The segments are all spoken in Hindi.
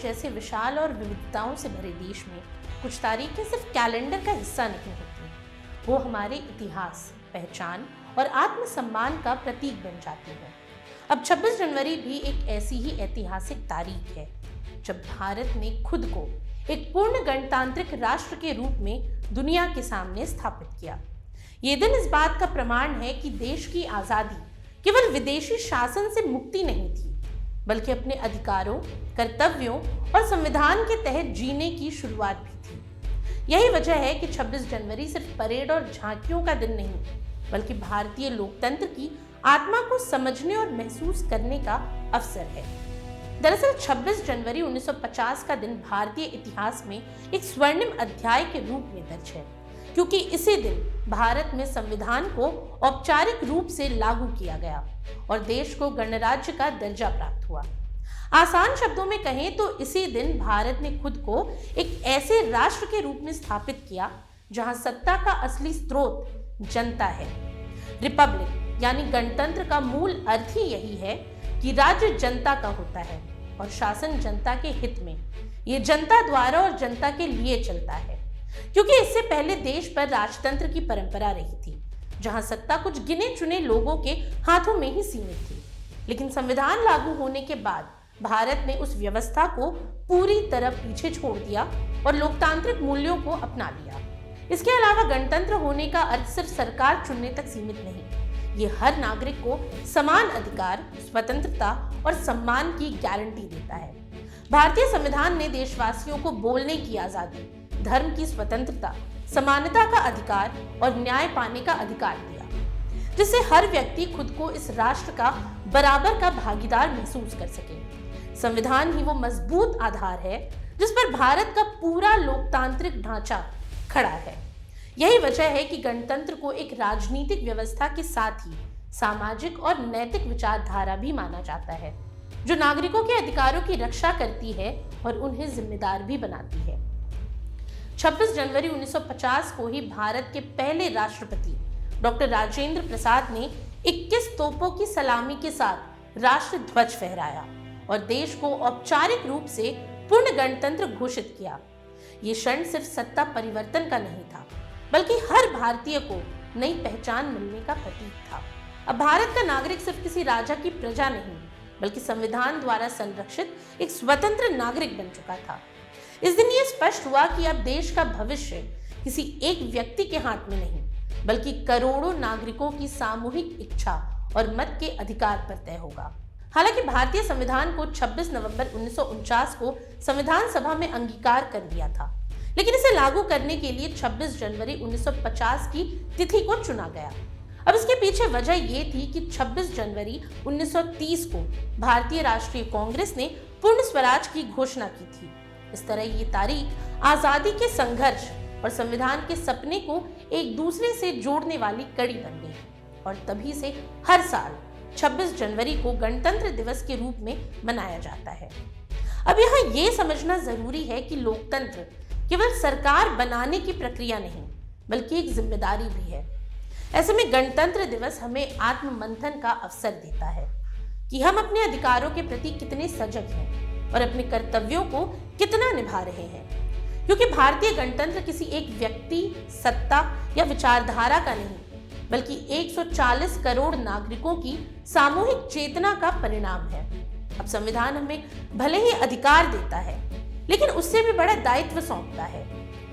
जैसे विशाल और विविधताओं से भरे देश में कुछ तारीखें सिर्फ कैलेंडर का हिस्सा नहीं होती, वो हमारे इतिहास, पहचान और आत्मसम्मान का प्रतीक बन जाती है। अब 26 जनवरी भी एक ऐसी ही ऐतिहासिक तारीख है जब भारत ने खुद को एक पूर्ण गणतांत्रिक राष्ट्र के रूप में दुनिया के सामने स्थापित किया। ये दिन इस बात का प्रमाण है कि देश की आजादी केवल विदेशी शासन से मुक्ति नहीं थी, बल्कि अपने अधिकारों, कर्तव्यों और संविधान के तहत जीने की शुरुआत भी थी। यही वजह है कि 26 जनवरी सिर्फ परेड और झांकियों का दिन नहीं, बल्कि भारतीय लोकतंत्र की आत्मा को समझने और महसूस करने का अवसर है। दरअसल 26 जनवरी 1950 का दिन भारतीय इतिहास में एक स्वर्णिम अध्याय के रूप में दर्ज है, क्योंकि इसी दिन भारत में संविधान को औपचारिक रूप से लागू किया गया और देश को गणराज्य का दर्जा प्राप्त हुआ। आसान शब्दों में कहें तो इसी दिन भारत ने खुद को एक ऐसे राष्ट्र के रूप में स्थापित किया जहां सत्ता का असली स्रोत जनता है। रिपब्लिक यानी गणतंत्र का मूल अर्थ ही यही है कि राज्य जनता का होता है और शासन जनता के हित में, ये जनता द्वारा और जनता के लिए चलता है। क्योंकि इससे पहले देश पर राजतंत्र की परंपरा रही थी, जहां सत्ता कुछ गिने चुने लोगों के हाथों में ही सीमित थी। लेकिन संविधान लागू होने के बाद भारत ने उस व्यवस्था को पूरी तरह पीछे छोड़ दिया और लोकतांत्रिक मूल्यों को अपना लिया। इसके अलावा गणतंत्र होने का अर्थ सिर्फ सरकार चुनने तक सीमित नहीं, ये हर नागरिक को समान अधिकार, स्वतंत्रता और सम्मान की गारंटी देता है। भारतीय संविधान ने देशवासियों को बोलने की आजादी, धर्म की स्वतंत्रता, समानता का अधिकार और न्याय पाने का अधिकार दिया, जिससे हर व्यक्ति खुद को इस राष्ट्र का बराबर का भागीदार महसूस कर सके। संविधान ही वो मजबूत आधार है जिस पर भारत का पूरा लोकतांत्रिक ढांचा खड़ा है। यही वजह है कि गणतंत्र को एक राजनीतिक व्यवस्था के साथ ही सामाजिक और नैतिक विचारधारा भी माना जाता है, जो नागरिकों के अधिकारों की रक्षा करती है और उन्हें जिम्मेदार भी बनाती है। 26 जनवरी 1950 को ही भारत के पहले राष्ट्रपति डॉक्टर राजेंद्र प्रसाद ने 21 तोपों की सलामी के साथ राष्ट्र ध्वज फहराया और देश को औपचारिक रूप से पूर्ण गणतंत्र घोषित किया। ये क्षण सिर्फ सत्ता परिवर्तन का नहीं था, बल्कि हर भारतीय को नई पहचान मिलने का प्रतीक था। अब भारत का नागरिक सिर्फ किसी राजा की प्रजा नहीं, बल्कि संविधान द्वारा संरक्षित एक स्वतंत्र नागरिक बन चुका था। इस दिन ये स्पष्ट हुआ कि अब देश का भविष्य किसी एक व्यक्ति के हाथ में नहीं, बल्कि करोड़ों नागरिकों की सामूहिक इच्छा और मत के अधिकार पर तय होगा। हालांकि भारतीय संविधान को 26 नवंबर 1949 को संविधान सभा में अंगीकार कर दिया था, लेकिन इसे लागू करने के लिए 26 जनवरी 1950 की तिथि को चुना गया। अब इसके पीछे वजह ये थी कि 26 जनवरी 1930 को भारतीय राष्ट्रीय कांग्रेस ने पूर्ण स्वराज की घोषणा की थी। इस तरह ये तारीख आजादी के संघर्ष और संविधान के सपने को एक दूसरे से जोड़ने वाली कड़ी बन गई और तभी से हर साल 26 जनवरी को गणतंत्र दिवस के रूप में मनाया जाता है। अब यहाँ ये समझना जरूरी है कि लोकतंत्र केवल सरकार बनाने की प्रक्रिया नहीं, बल्कि एक जिम्मेदारी भी है। ऐसे में गणतंत्र दिवस हमें आत्ममंथन का अवसर देता है कि हम अपने अधिकारों के प्रति कितने सजग हैं और अपने कर्तव्यों को कितना निभा रहे हैं। क्योंकि भारतीय गणतंत्र किसी एक व्यक्ति, सत्ता या विचारधारा का नहीं, बल्कि 140 करोड़ नागरिकों की सामूहिक चेतना का परिणाम है। अब संविधान हमें भले ही अधिकार देता है, लेकिन उससे भी बड़ा दायित्व सौंपता है,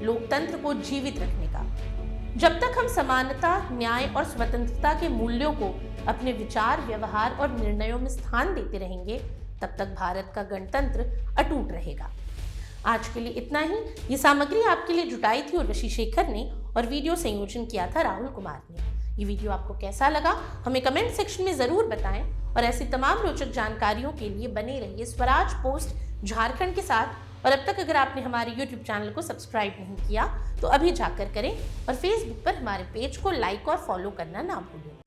लोकतंत्र को जीवित रखने का। जब तक हम समानता, न्याय और स्वतंत्रता के मूल्यों को अपने विचार, व्यवहार और निर्णयों में स्थान देते रहेंगे, तब तक भारत का गणतंत्र अटूट रहेगा। आज के लिए इतना ही। ये सामग्री आपके लिए जुटाई थी उर्वशी शेखर ने और वीडियो संयोजन किया था राहुल कुमार ने। ये वीडियो आपको कैसा लगा हमें कमेंट सेक्शन में जरूर बताएं और ऐसी तमाम रोचक जानकारियों के लिए बने रहिए स्वराज पोस्ट झारखंड के साथ। और अब तक अगर आपने हमारे YouTube चैनल को सब्सक्राइब नहीं किया तो अभी जाकर करें और Facebook पर हमारे पेज को लाइक और फॉलो करना ना भूलें।